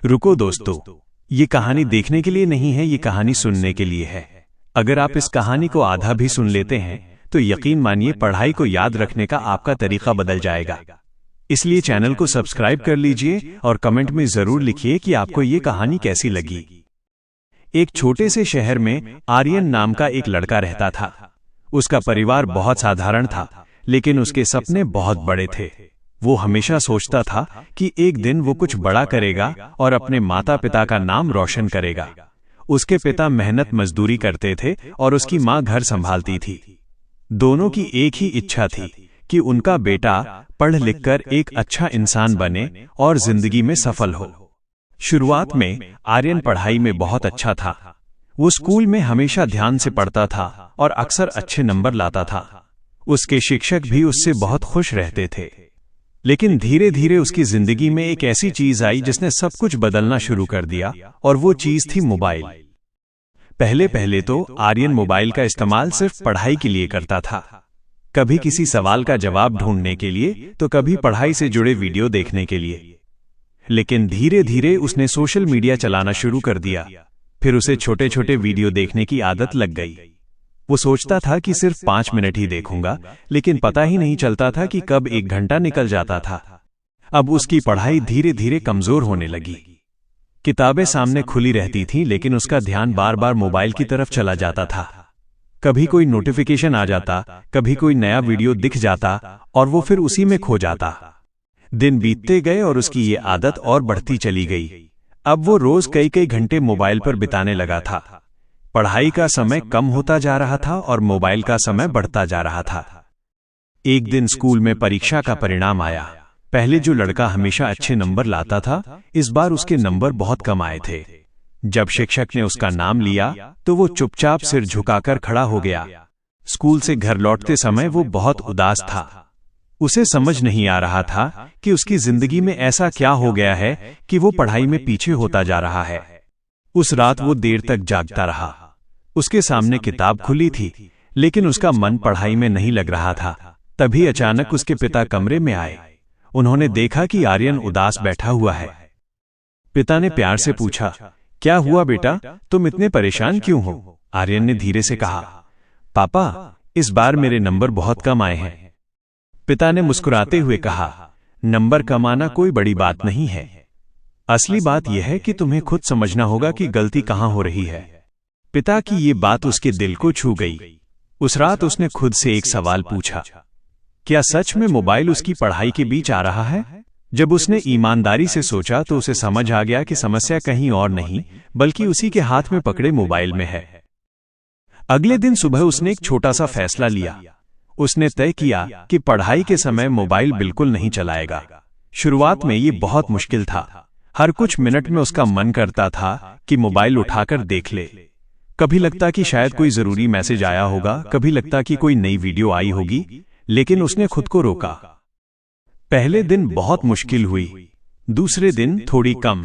रुको दोस्तों, ये कहानी देखने के लिए नहीं है, ये कहानी सुनने के लिए है। अगर आप इस कहानी को आधा भी सुन लेते हैं तो यकीन मानिए पढ़ाई को याद रखने का आपका तरीका बदल जाएगा। इसलिए चैनल को सब्सक्राइब कर लीजिए और कमेंट में जरूर लिखिए कि आपको ये कहानी कैसी लगी। एक छोटे से शहर में आर्यन नाम का एक लड़का रहता था। उसका परिवार बहुत साधारण था, लेकिन उसके सपने बहुत बड़े थे। वो हमेशा सोचता था कि एक दिन वो कुछ बड़ा करेगा और अपने माता पिता का नाम रोशन करेगा। उसके पिता मेहनत मजदूरी करते थे और उसकी माँ घर संभालती थी। दोनों की एक ही इच्छा थी कि उनका बेटा पढ़ लिखकर एक अच्छा इंसान बने और जिंदगी में सफल हो। शुरुआत में आर्यन पढ़ाई में बहुत अच्छा था। वो स्कूल में हमेशा ध्यान से पढ़ता था और अक्सर अच्छे नंबर लाता था। उसके शिक्षक भी उससे बहुत खुश रहते थे। लेकिन धीरे धीरे उसकी जिंदगी में एक ऐसी चीज आई जिसने सब कुछ बदलना शुरू कर दिया, और वो चीज थी मोबाइल। पहले पहले तो आर्यन मोबाइल का इस्तेमाल सिर्फ पढ़ाई के लिए करता था। कभी किसी सवाल का जवाब ढूंढने के लिए तो कभी पढ़ाई से जुड़े वीडियो देखने के लिए। लेकिन धीरे धीरे उसने सोशल मीडिया चलाना शुरू कर दिया। फिर उसे छोटे छोटे वीडियो देखने की आदत लग गई। वो सोचता था कि सिर्फ 5 मिनट ही देखूंगा, लेकिन पता ही नहीं चलता था कि कब 1 घंटा निकल जाता था। अब उसकी पढ़ाई धीरे धीरे कमजोर होने लगी। किताबें सामने खुली रहती थीं, लेकिन उसका ध्यान बार बार मोबाइल की तरफ चला जाता था। कभी कोई नोटिफिकेशन आ जाता, कभी कोई नया वीडियो दिख जाता और वो फिर उसी में खो जाता। दिन बीतते गए और उसकी ये आदत और बढ़ती चली गई। अब वो रोज कई कई घंटे मोबाइल पर बिताने लगा था। पढ़ाई का समय कम होता जा रहा था और मोबाइल का समय बढ़ता जा रहा था। एक दिन स्कूल में परीक्षा का परिणाम आया। पहले जो लड़का हमेशा अच्छे नंबर लाता था, इस बार उसके नंबर बहुत कम आए थे। जब शिक्षक ने उसका नाम लिया तो वो चुपचाप सिर झुकाकर खड़ा हो गया। स्कूल से घर लौटते समय वो बहुत उदास था। उसे समझ नहीं आ रहा था कि उसकी जिंदगी में ऐसा क्या हो गया है कि वो पढ़ाई में पीछे होता जा रहा है। उस रात वो देर तक जागता रहा। उसके सामने किताब खुली थी, लेकिन उसका मन पढ़ाई में नहीं लग रहा था। तभी अचानक उसके पिता कमरे में आए। उन्होंने देखा कि आर्यन उदास बैठा हुआ है। पिता ने प्यार से पूछा, क्या हुआ बेटा, तुम इतने परेशान क्यों हो? आर्यन ने धीरे से कहा, पापा, इस बार मेरे नंबर बहुत कम आए हैं। पिता ने मुस्कुराते हुए कहा, नंबर कम आना कोई बड़ी बात नहीं है। असली बात यह है कि तुम्हें खुद समझना होगा कि गलती कहां हो रही है। पिता की ये बात उसके दिल को छू गई। उस रात उसने खुद से एक सवाल पूछा, क्या सच में मोबाइल उसकी पढ़ाई के बीच आ रहा है? जब उसने ईमानदारी से सोचा तो उसे समझ आ गया कि समस्या कहीं और नहीं, बल्कि उसी के हाथ में पकड़े मोबाइल में है। अगले दिन सुबह उसने एक छोटा सा फैसला लिया। उसने तय किया कि पढ़ाई के समय मोबाइल बिल्कुल नहीं चलाएगा। शुरुआत में ये बहुत मुश्किल था। हर कुछ मिनट में उसका मन करता था कि मोबाइल उठाकर देख ले। कभी लगता कि शायद कोई जरूरी मैसेज आया होगा, कभी लगता कि कोई नई वीडियो आई होगी, लेकिन उसने खुद को रोका। पहले दिन बहुत मुश्किल हुई, दूसरे दिन थोड़ी कम,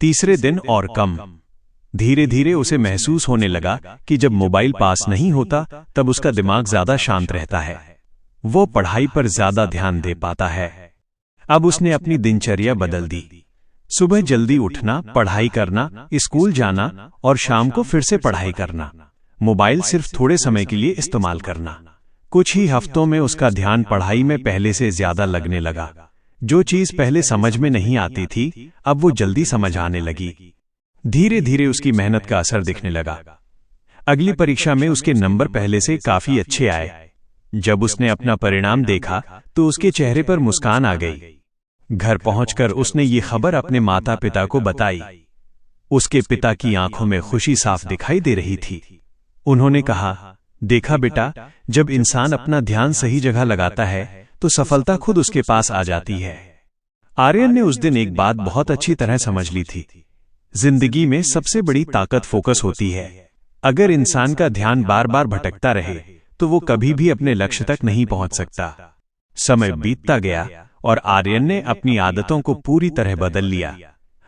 तीसरे दिन और कम। धीरे धीरे उसे महसूस होने लगा कि जब मोबाइल पास नहीं होता तब उसका दिमाग ज्यादा शांत रहता है। वो पढ़ाई पर ज्यादा ध्यान दे पाता है। अब उसने अपनी दिनचर्या बदल दी। सुबह जल्दी उठना, पढ़ाई करना, स्कूल जाना और शाम को फिर से पढ़ाई करना। मोबाइल सिर्फ थोड़े समय के लिए इस्तेमाल करना। कुछ ही हफ्तों में उसका ध्यान पढ़ाई में पहले से ज्यादा लगने लगा। जो चीज पहले समझ में नहीं आती थी, अब वो जल्दी समझ आने लगी। धीरे धीरे उसकी मेहनत का असर दिखने लगा। अगली परीक्षा में उसके नंबर पहले से काफी अच्छे आए। जब उसने अपना परिणाम देखा तो उसके चेहरे पर मुस्कान आ गई। घर पहुंचकर उसने ये खबर अपने माता पिता को बताई। उसके पिता की आंखों में खुशी साफ दिखाई दे रही थी। उन्होंने कहा, देखा बेटा, जब इंसान अपना ध्यान सही जगह लगाता है तो सफलता खुद उसके पास आ जाती है। आर्यन ने उस दिन एक बात बहुत अच्छी तरह समझ ली थी। जिंदगी में सबसे बड़ी ताकत फोकस होती है। अगर इंसान का ध्यान बार बार भटकता रहे तो वो कभी भी अपने लक्ष्य तक नहीं पहुंच सकता। समय बीतता गया और आर्यन ने अपनी आदतों को पूरी तरह बदल लिया।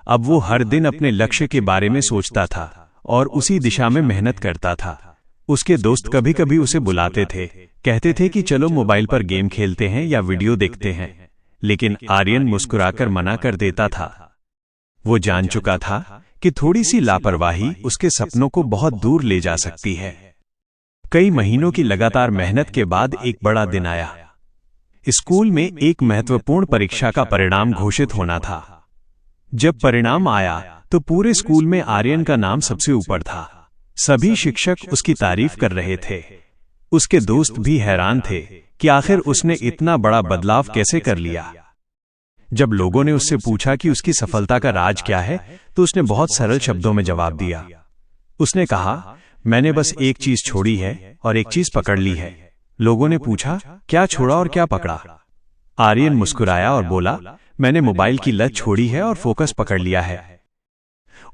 अब वो हर दिन अपने लक्ष्य के बारे में सोचता था और उसी दिशा में मेहनत करता था। उसके दोस्त कभी कभी उसे बुलाते थे, कहते थे कि चलो मोबाइल पर गेम खेलते हैं या वीडियो देखते हैं, लेकिन आर्यन मुस्कुराकर मना कर देता था। वो जान चुका था कि थोड़ी सी लापरवाही उसके सपनों को बहुत दूर ले जा सकती है। कई महीनों की लगातार मेहनत के बाद एक बड़ा दिन आया। स्कूल में एक महत्वपूर्ण परीक्षा का परिणाम घोषित होना था। जब परिणाम आया तो पूरे स्कूल में आर्यन का नाम सबसे ऊपर था। सभी शिक्षक उसकी तारीफ कर रहे थे। उसके दोस्त भी हैरान थे कि आखिर उसने इतना बड़ा बदलाव कैसे कर लिया। जब लोगों ने उससे पूछा कि उसकी सफलता का राज क्या है, तो उसने बहुत सरल शब्दों में जवाब दिया। उसने कहा, मैंने बस एक चीज छोड़ी है और एक चीज पकड़ ली है। लोगों ने पूछा, क्या छोड़ा और क्या पकड़ा? आर्यन मुस्कुराया और बोला, मैंने मोबाइल की लत छोड़ी है और फोकस पकड़ लिया है।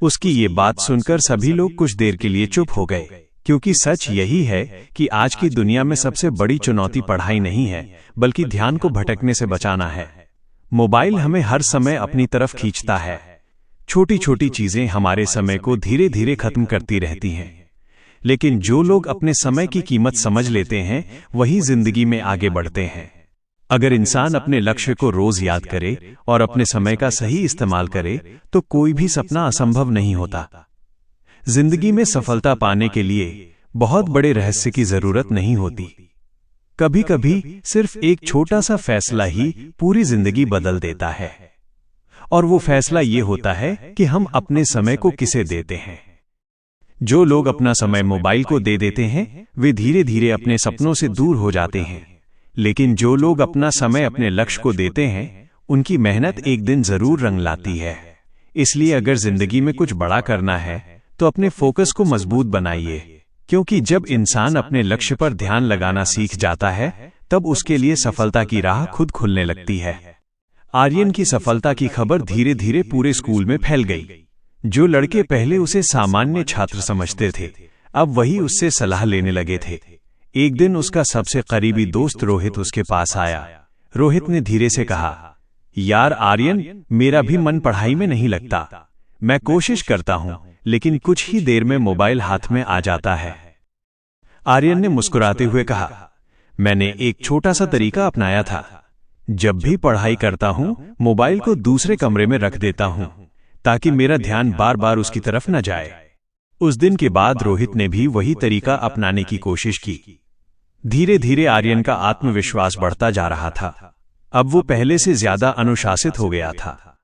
उसकी ये बात सुनकर सभी लोग कुछ देर के लिए चुप हो गए, क्योंकि सच यही है कि आज की दुनिया में सबसे बड़ी चुनौती पढ़ाई नहीं है, बल्कि ध्यान को भटकने से बचाना है। मोबाइल हमें हर समय अपनी तरफ खींचता है। छोटी छोटी चीजें हमारे समय को धीरे धीरे खत्म करती रहती हैं। लेकिन जो लोग अपने समय की कीमत समझ लेते हैं, वही जिंदगी में आगे बढ़ते हैं। अगर इंसान अपने लक्ष्य को रोज याद करे और अपने समय का सही इस्तेमाल करे, तो कोई भी सपना असंभव नहीं होता। जिंदगी में सफलता पाने के लिए बहुत बड़े रहस्य की जरूरत नहीं होती। कभी कभी सिर्फ एक छोटा सा फैसला ही पूरी जिंदगी बदल देता है। और वो फैसला ये होता है कि हम अपने समय को किसे देते हैं। जो लोग अपना समय मोबाइल को दे देते हैं, वे धीरे धीरे अपने सपनों से दूर हो जाते हैं। लेकिन जो लोग अपना समय अपने लक्ष्य को देते हैं, उनकी मेहनत एक दिन जरूर रंग लाती है। इसलिए अगर जिंदगी में कुछ बड़ा करना है, तो अपने फोकस को मजबूत बनाइए, क्योंकि जब इंसान अपने लक्ष्य पर ध्यान लगाना सीख जाता है, तब उसके लिए सफलता की राह खुद खुलने लगती है। आर्यन की सफलता की खबर धीरे धीरे पूरे स्कूल में फैल गई। जो लड़के पहले उसे सामान्य छात्र समझते थे, अब वही उससे सलाह लेने लगे थे। एक दिन उसका सबसे करीबी दोस्त रोहित उसके पास आया। रोहित ने धीरे से कहा, यार आर्यन, मेरा भी मन पढ़ाई में नहीं लगता। मैं कोशिश करता हूं, लेकिन कुछ ही देर में मोबाइल हाथ में आ जाता है। आर्यन ने मुस्कुराते हुए कहा, मैंने एक छोटा सा तरीका अपनाया था। जब भी पढ़ाई करता हूं, मोबाइल को दूसरे कमरे में रख देता हूं, ताकि मेरा ध्यान बार बार उसकी तरफ न जाए। उस दिन के बाद रोहित ने भी वही तरीका अपनाने की कोशिश की। धीरे धीरे आर्यन का आत्मविश्वास बढ़ता जा रहा था। अब वो पहले से ज्यादा अनुशासित हो गया था।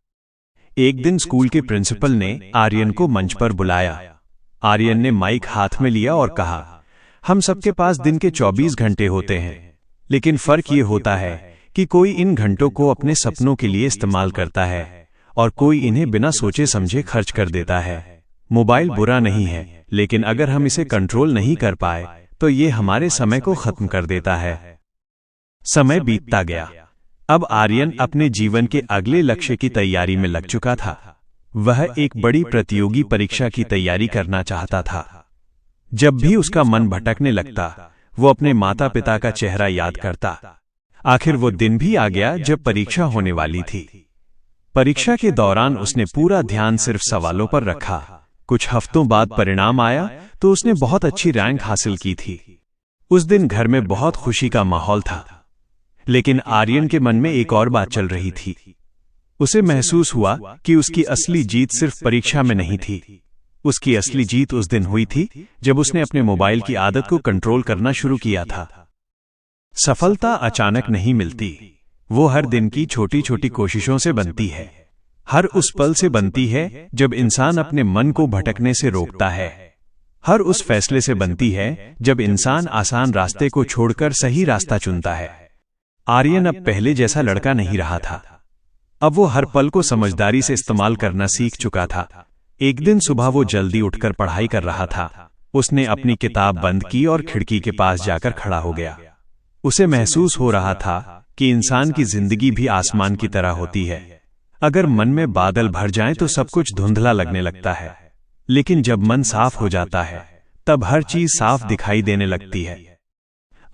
एक दिन स्कूल के प्रिंसिपल ने आर्यन को मंच पर बुलाया। आर्यन ने माइक हाथ में लिया और कहा, हम सबके पास दिन के 24 घंटे होते हैं, लेकिन फर्क ये होता है कि कोई इन घंटों को अपने सपनों के लिए इस्तेमाल करता है और कोई इन्हें बिना सोचे समझे खर्च कर देता है। मोबाइल बुरा नहीं है, लेकिन अगर हम इसे कंट्रोल नहीं कर पाए, तो ये हमारे समय को खत्म कर देता है। समय बीतता गया। अब आर्यन अपने जीवन के अगले लक्ष्य की तैयारी में लग चुका था। वह एक बड़ी प्रतियोगी परीक्षा की तैयारी करना चाहता था। जब भी उसका मन भटकने लगता, वो अपने माता पिता का चेहरा याद करता। आखिर वो दिन भी आ गया जब परीक्षा होने वाली थी। परीक्षा के दौरान उसने पूरा ध्यान सिर्फ सवालों पर रखा। कुछ हफ्तों बाद परिणाम आया तो उसने बहुत अच्छी रैंक हासिल की थी। उस दिन घर में बहुत खुशी का माहौल था। लेकिन आर्यन के मन में एक और बात चल रही थी। उसे महसूस हुआ कि उसकी असली जीत सिर्फ परीक्षा में नहीं थी। उसकी असली जीत उस दिन हुई थी जब उसने अपने मोबाइल की आदत को कंट्रोल करना शुरू किया था। सफलता अचानक नहीं मिलती, वो हर दिन की छोटी छोटी कोशिशों से बनती है। हर उस पल से बनती है जब इंसान अपने मन को भटकने से रोकता है। हर उस फैसले से बनती है जब इंसान आसान रास्ते को छोड़कर सही रास्ता चुनता है। आर्यन अब पहले जैसा लड़का नहीं रहा था। अब वो हर पल को समझदारी से इस्तेमाल करना सीख चुका था। एक दिन सुबह वो जल्दी उठकर पढ़ाई कर रहा था। उसने अपनी किताब बंद की और खिड़की के पास जाकर खड़ा हो गया। उसे महसूस हो रहा था कि इंसान की जिंदगी भी आसमान की तरह होती है। अगर मन में बादल भर जाएं तो सब कुछ धुंधला लगने लगता है, लेकिन जब मन साफ हो जाता है, तब हर चीज साफ दिखाई देने लगती है।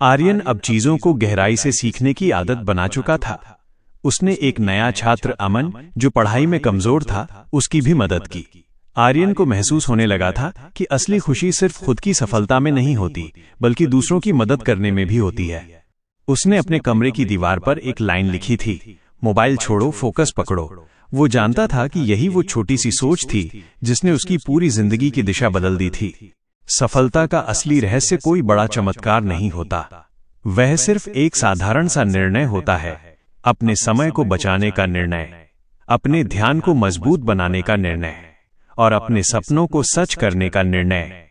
आर्यन अब चीजों को गहराई से सीखने की आदत बना चुका था। उसने एक नया छात्र अमन, जो पढ़ाई में कमजोर था, उसकी भी मदद की। आर्यन को महसूस होने लगा था कि असली खुशी सिर्फ खुद की सफलता में नहीं होती, बल्कि दूसरों की मदद करने में भी होती है। उसने अपने कमरे की दीवार पर एक लाइन लिखी थी, मोबाइल छोड़ो, फोकस पकड़ो। वो जानता था कि यही वो छोटी सी सोच थी जिसने उसकी पूरी जिंदगी की दिशा बदल दी थी। सफलता का असली रहस्य कोई बड़ा चमत्कार नहीं होता, वह सिर्फ एक साधारण सा निर्णय होता है, अपने समय को बचाने का निर्णय, अपने ध्यान को मजबूत बनाने का निर्णय और अपने सपनों को सच करने का निर्णय।